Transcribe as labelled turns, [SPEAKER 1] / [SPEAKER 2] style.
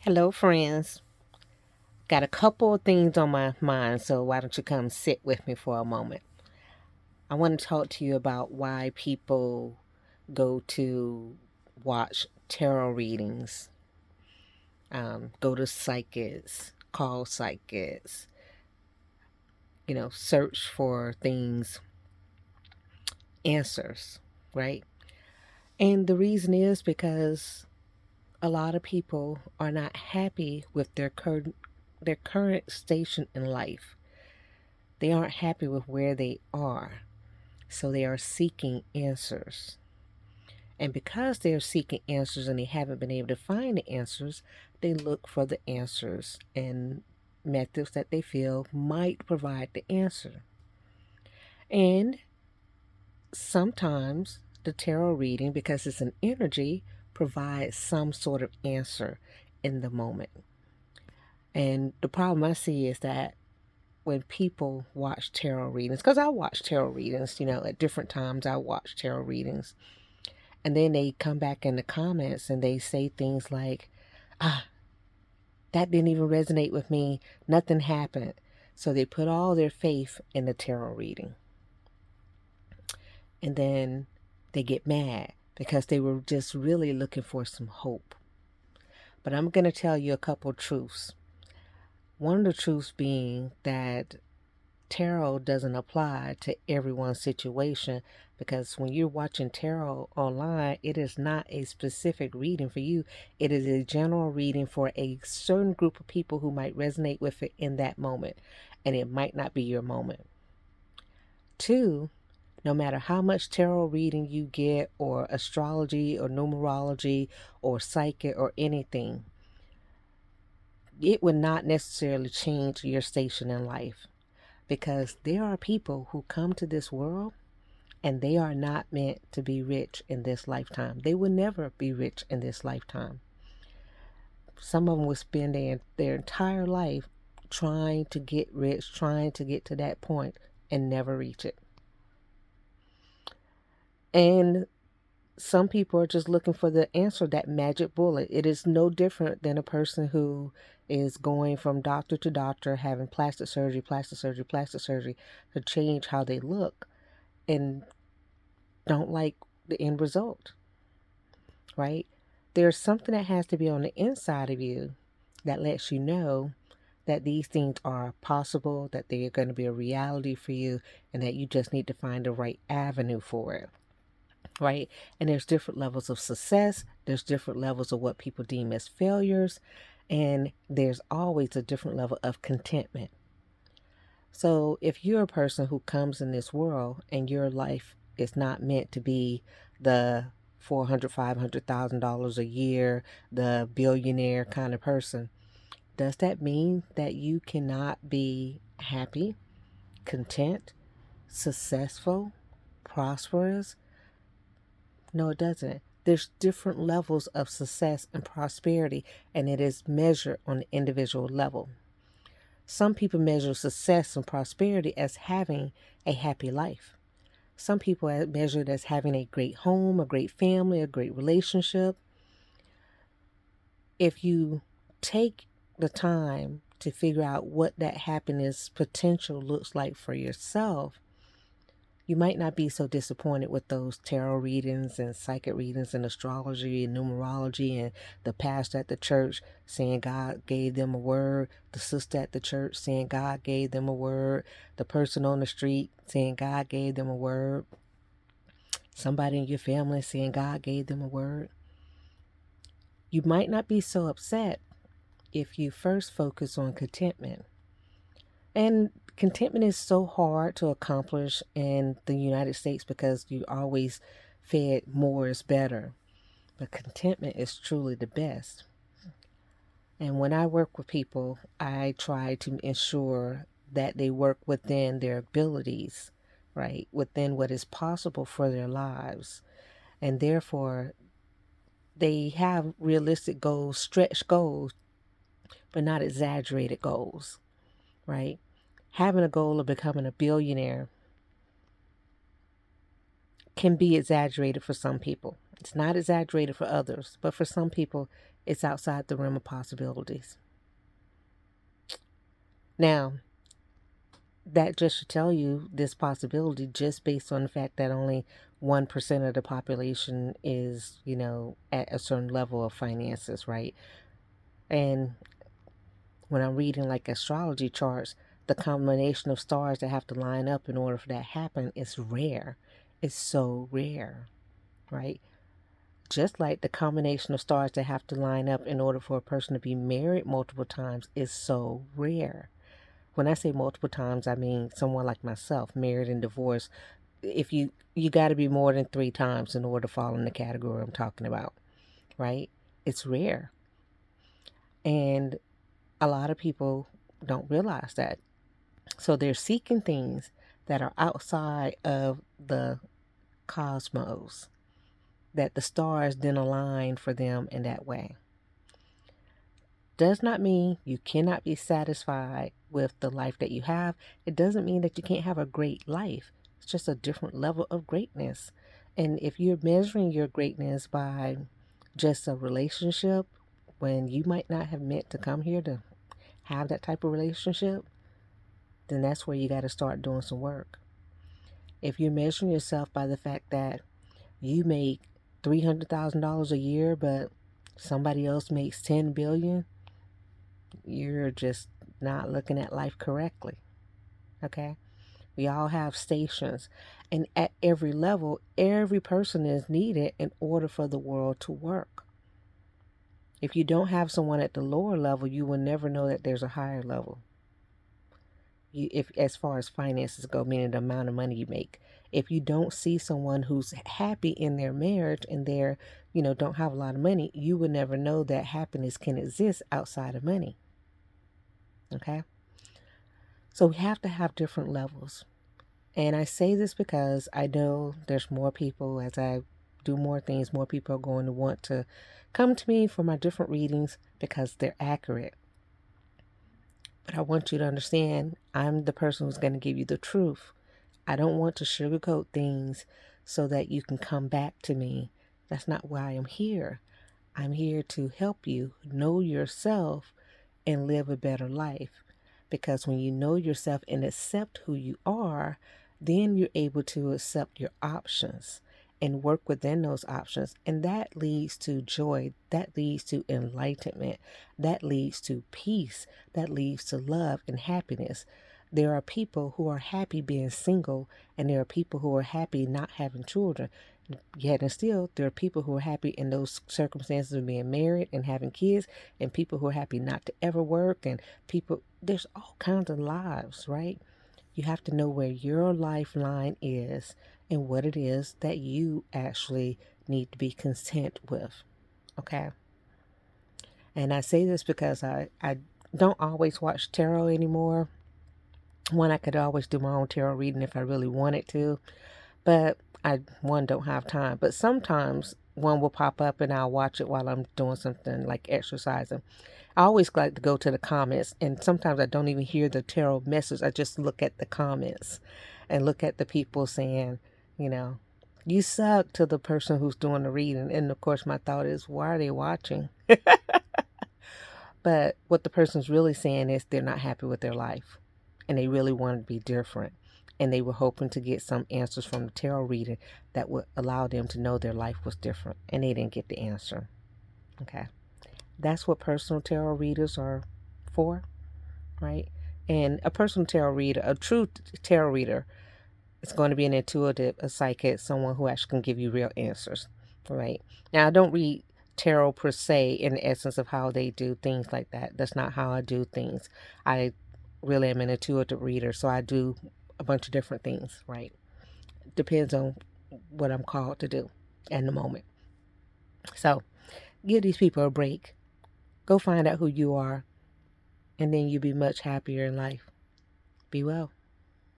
[SPEAKER 1] Hello, friends. Got a couple of things on my mind, so why don't you come sit with me for a moment? I want to talk to you about why people go to watch tarot readings, go to psychics, call psychics, search for things, answers, right? And the reason is because a lot of people are not happy with their current station in life. They aren't happy with where they are. So they are seeking answers. And because they're seeking answers and they haven't been able to find the answers, they look for the answers and methods that they feel might provide the answer. And sometimes the tarot reading, because it's an energy, provides some sort of answer in the moment. And the problem I see is that when people watch tarot readings, because I watch tarot readings, at different times I watch tarot readings, and then they come back in the comments and they say things like, ah, that didn't even resonate with me. Nothing happened. So they put all their faith in the tarot reading. And then they get mad because they were just really looking for some hope. But I'm going to tell you a couple truths. One of the truths being that tarot doesn't apply to everyone's situation, because when you're watching tarot online, it is not a specific reading for you. It is a general reading for a certain group of people who might resonate with it in that moment, and it might not be your moment. Two, no matter how much tarot reading you get, or astrology, or numerology, or psychic, or anything, it would not necessarily change your station in life, because there are people who come to this world and they are not meant to be rich in this lifetime. They will never be rich in this lifetime. Some of them will spend their entire life trying to get rich, trying to get to that point, and never reach it. And some people are just looking for the answer, that magic bullet. It is no different than a person who is going from doctor to doctor, having plastic surgery, plastic surgery, plastic surgery to change how they look, and don't like the end result, right? There's something that has to be on the inside of you that lets you know that these things are possible, that they are going to be a reality for you, and that you just need to find the right avenue for it, right? And there's different levels of success, there's different levels of what people deem as failures, and there's always a different level of contentment. So if you're a person who comes in this world and your life is not meant to be the 400, $500,000 a year, the billionaire kind of person, does that mean that you cannot be happy, content, successful, prosperous? No, it doesn't. There's different levels of success and prosperity, and it is measured on the individual level. Some people measure success and prosperity as having a happy life. Some people measure it as having a great home, a great family, a great relationship. If you take the time to figure out what that happiness potential looks like for yourself, you might not be so disappointed with those tarot readings and psychic readings and astrology and numerology, and the pastor at the church saying God gave them a word, the sister at the church saying God gave them a word, the person on the street saying God gave them a word, somebody in your family saying God gave them a word. You might not be so upset if you first focus on contentment. And contentment is so hard to accomplish in the United States because you always fed more is better. But contentment is truly the best. And when I work with people, I try to ensure that they work within their abilities, right? Within what is possible for their lives. And therefore, they have realistic goals, stretch goals, but not exaggerated goals, right? Having a goal of becoming a billionaire can be exaggerated for some people. It's not exaggerated for others, but for some people, It's outside the realm of possibilities. Now, that just should tell you this possibility just based on the fact that only 1% of the population is, at a certain level of finances, right? And when I'm reading like astrology charts, the combination of stars that have to line up in order for that to happen is rare. It's so rare, right? Just like the combination of stars that have to line up in order for a person to be married multiple times is so rare. When I say multiple times, I mean someone like myself, married and divorced. If you got to be more than 3 times in order to fall in the category I'm talking about, right? It's rare. And a lot of people don't realize that. So they're seeking things that are outside of the cosmos, that the stars then align for them in that way. Does not mean you cannot be satisfied with the life that you have. It doesn't mean that you can't have a great life. It's just a different level of greatness. And if you're measuring your greatness by just a relationship, when you might not have meant to come here to have that type of relationship, then that's where you got to start doing some work. If you're measuring yourself by the fact that you make $300,000 a year, but somebody else makes $10 billion, you're just not looking at life correctly. Okay? We all have stations, and at every level, every person is needed in order for the world to work. If you don't have someone at the lower level, you will never know that there's a higher level. If as far as finances go, meaning the amount of money you make, if you don't see someone who's happy in their marriage and they're, don't have a lot of money, you will never know that happiness can exist outside of money. Okay? So we have to have different levels. And I say this because I know there's more people, as I do more things, more people are going to want to come to me for my different readings because they're accurate. But I want you to understand, I'm the person who's going to give you the truth. I don't want to sugarcoat things so that you can come back to me. That's not why I'm here. I'm here to help you know yourself and live a better life. Because when you know yourself and accept who you are, then you're able to accept your options and work within those options. And that leads to joy. That leads to enlightenment. That leads to peace. That leads to love and happiness. There are people who are happy being single, and there are people who are happy not having children. Yet and still, there are people who are happy in those circumstances of being married and having kids, and people who are happy not to ever work, and people, there's all kinds of lives, right? You have to know where your lifeline is and what it is that you actually need to be content with, okay? And I say this because I don't always watch tarot anymore. One, I could always do my own tarot reading if I really wanted to, but one, don't have time. But sometimes one will pop up and I'll watch it while I'm doing something like exercising. I always like to go to the comments, and sometimes I don't even hear the tarot message. I just look at the comments and look at the people saying, you suck, to the person who's doing the reading. And of course, my thought is, why are they watching? But what the person's really saying is they're not happy with their life and they really want to be different. And they were hoping to get some answers from the tarot reading that would allow them to know their life was different. And they didn't get the answer. Okay. That's what personal tarot readers are for, right? And a personal tarot reader, a true tarot reader, is going to be an intuitive, a psychic, someone who actually can give you real answers, right? Now, I don't read tarot per se in the essence of how they do things like that. That's not how I do things. I really am an intuitive reader, so I do a bunch of different things, right? Depends on what I'm called to do in the moment. So give these people a break. Go find out who you are, and then you'll be much happier in life. Be well.